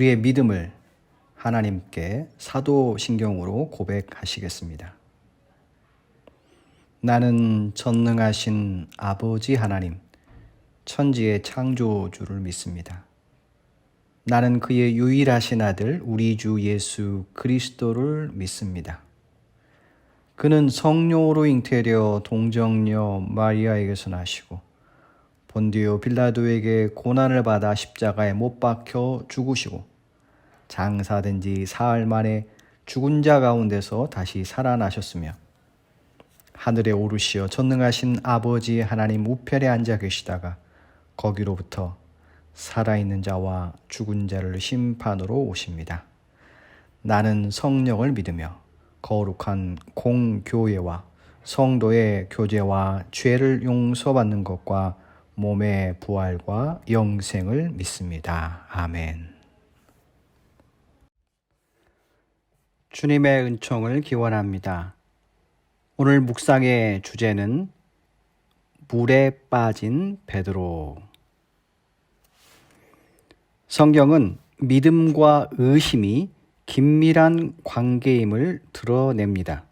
우리의 믿음을 하나님께 사도신경으로 고백하시겠습니다. 나는 전능하신 아버지 하나님, 천지의 창조주를 믿습니다. 나는 그의 유일하신 아들 우리 주 예수 그리스도를 믿습니다. 그는 성령으로 잉태되어 동정녀 마리아에게서 나시고 본디오 빌라도에게 고난을 받아 십자가에 못 박혀 죽으시고 장사된 지 사흘 만에 죽은 자 가운데서 다시 살아나셨으며 하늘에 오르시어 전능하신 아버지 하나님 우편에 앉아 계시다가 거기로부터 살아있는 자와 죽은 자를 심판으로 오십니다. 나는 성령을 믿으며 거룩한 공교회와 성도의 교제와 죄를 용서받는 것과 몸의 부활과 영생을 믿습니다. 아멘. 주님의 은총을 기원합니다. 오늘 묵상의 주제는 물에 빠진 베드로. 성경은 믿음과 의심이 긴밀한 관계임을 드러냅니다.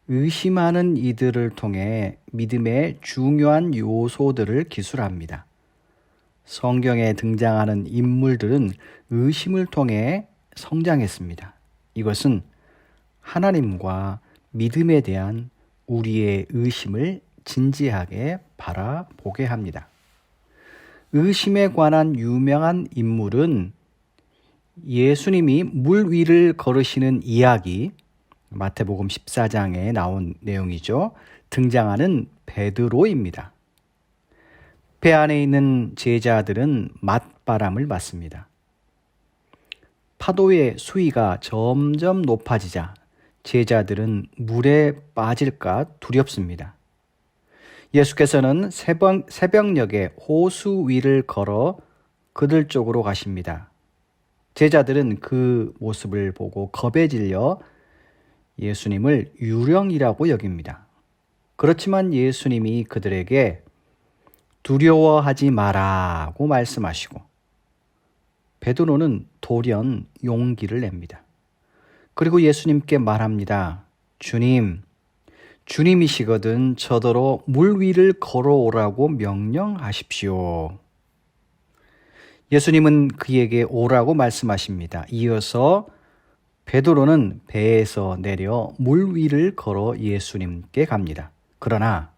의심하는 이들을 통해 믿음의 중요한 요소들을 기술합니다. 성경에 등장하는 인물들은 의심을 통해 성장했습니다. 이것은 하나님과 믿음에 대한 우리의 의심을 진지하게 바라보게 합니다. 의심에 관한 유명한 인물은 예수님이 물 위를 걸으시는 이야기, 마태복음 14장에 나온 내용이죠. 등장하는 베드로입니다. 배 안에 있는 제자들은 맞바람을 맞습니다. 파도의 수위가 점점 높아지자 제자들은 물에 빠질까 두렵습니다. 예수께서는 새벽녘에 호수 위를 걸어 그들 쪽으로 가십니다. 제자들은 그 모습을 보고 겁에 질려 예수님을 유령이라고 여깁니다. 그렇지만 예수님이 그들에게 두려워하지 마라고 말씀하시고 베드로는 돌연 용기를 냅니다. 그리고 예수님께 말합니다. 주님이시거든 저더러 물 위를 걸어오라고 명령하십시오. 예수님은 그에게 오라고 말씀하십니다. 이어서 베드로는 배에서 내려 물 위를 걸어 예수님께 갑니다. 그러나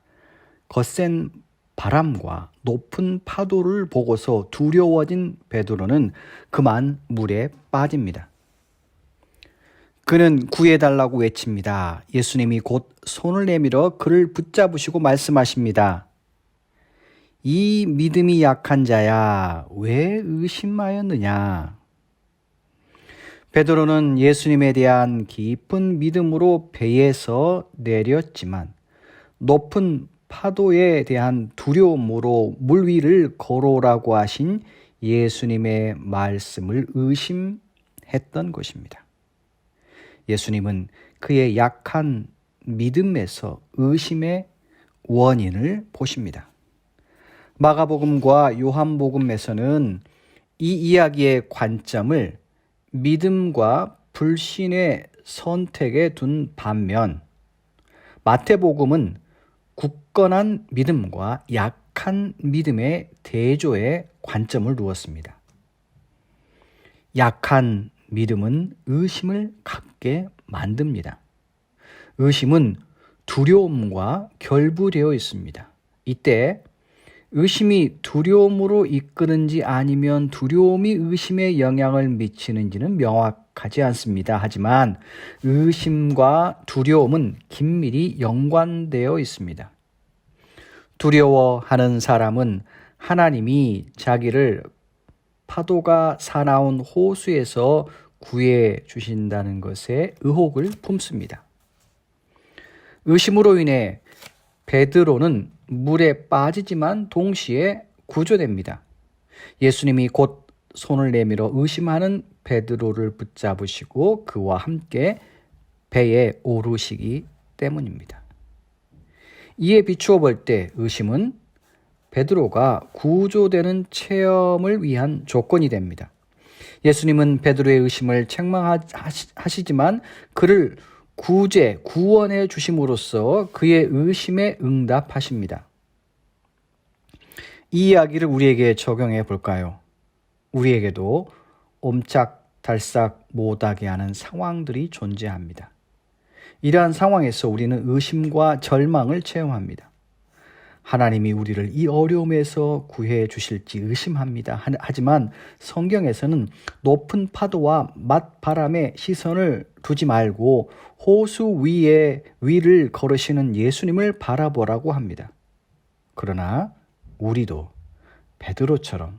거센 바람과 높은 파도를 보고서 두려워진 베드로는 그만 물에 빠집니다. 그는 구해달라고 외칩니다. 예수님이 곧 손을 내밀어 그를 붙잡으시고 말씀하십니다. 이 믿음이 약한 자야, 왜 의심하였느냐? 베드로는 예수님에 대한 깊은 믿음으로 배에서 내렸지만 높은 파도에 대한 두려움으로 물 위를 걸어오라고 하신 예수님의 말씀을 의심했던 것입니다. 예수님은 그의 약한 믿음에서 의심의 원인을 보십니다. 마가복음과 요한복음에서는 이 이야기의 관점을 믿음과 불신의 선택에 둔 반면 마태복음은 굳건한 믿음과 약한 믿음의 대조에 관점을 두었습니다. 약한 믿음은 의심을 갖게 만듭니다. 의심은 두려움과 결부되어 있습니다. 이때 의심이 두려움으로 이끄는지 아니면 두려움이 의심에 영향을 미치는지는 명확하지 않습니다. 하지만 의심과 두려움은 긴밀히 연관되어 있습니다. 두려워하는 사람은 하나님이 자기를 파도가 사나운 호수에서 구해 주신다는 것에 의혹을 품습니다. 의심으로 인해 베드로는 물에 빠지지만 동시에 구조됩니다. 예수님이 곧 손을 내밀어 의심하는 베드로를 붙잡으시고 그와 함께 배에 오르시기 때문입니다. 이에 비추어 볼 때 의심은 베드로가 구조되는 체험을 위한 조건이 됩니다. 예수님은 베드로의 의심을 책망하시지만 그를 구원해 주심으로써 그의 의심에 응답하십니다. 이 이야기를 우리에게 적용해 볼까요? 우리에게도 옴짝달싹 못하게 하는 상황들이 존재합니다. 이러한 상황에서 우리는 의심과 절망을 체험합니다. 하나님이 우리를 이 어려움에서 구해 주실지 의심합니다. 하지만 성경에서는 높은 파도와 맞바람에 시선을 두지 말고 호수 위를 걸으시는 예수님을 바라보라고 합니다. 그러나 우리도 베드로처럼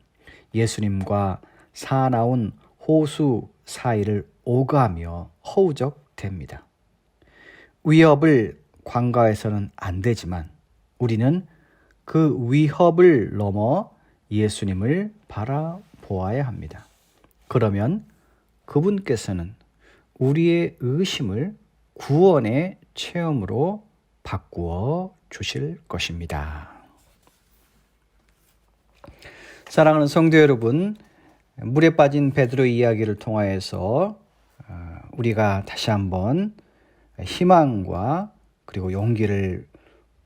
예수님과 사나운 호수 사이를 오가며 허우적댑니다. 위협을 관가해서는 안 되지만 우리는 그 위협을 넘어 예수님을 바라보아야 합니다. 그러면 그분께서는 우리의 의심을 구원의 체험으로 바꾸어 주실 것입니다. 사랑하는 성도 여러분, 물에 빠진 베드로 이야기를 통하여서 우리가 다시 한번 희망과 그리고 용기를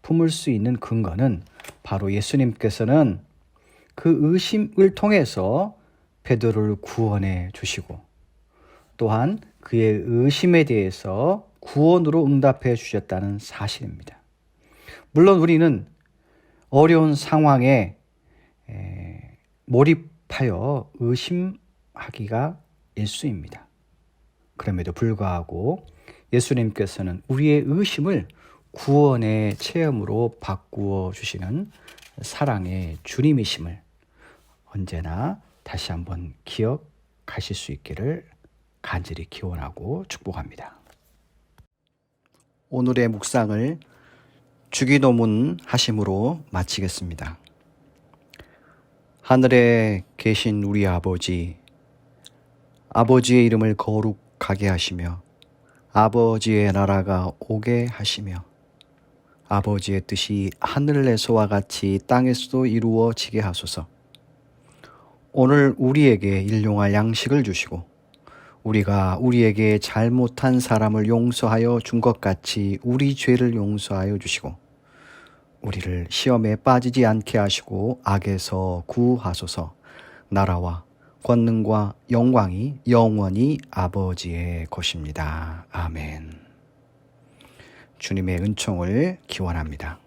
품을 수 있는 근거는 바로 예수님께서는 그 의심을 통해서 베드로를 구원해 주시고 또한 그의 의심에 대해서 구원으로 응답해 주셨다는 사실입니다. 물론 우리는 어려운 상황에 몰입하여 의심하기가 일쑤입니다. 그럼에도 불구하고 예수님께서는 우리의 의심을 구원의 체험으로 바꾸어 주시는 사랑의 주님이심을 언제나 다시 한번 기억하실 수 있기를 간절히 기원하고 축복합니다. 오늘의 묵상을 주기도문 하심으로 마치겠습니다. 하늘에 계신 우리 아버지, 아버지의 이름을 거룩하게 하시며 아버지의 나라가 오게 하시며 아버지의 뜻이 하늘에서와 같이 땅에서도 이루어지게 하소서. 오늘 우리에게 일용할 양식을 주시고 우리가 우리에게 잘못한 사람을 용서하여 준 것 같이 우리 죄를 용서하여 주시고 우리를 시험에 빠지지 않게 하시고 악에서 구하소서. 나라와 권능과 영광이 영원히 아버지의 것입니다. 아멘. 주님의 은총을 기원합니다.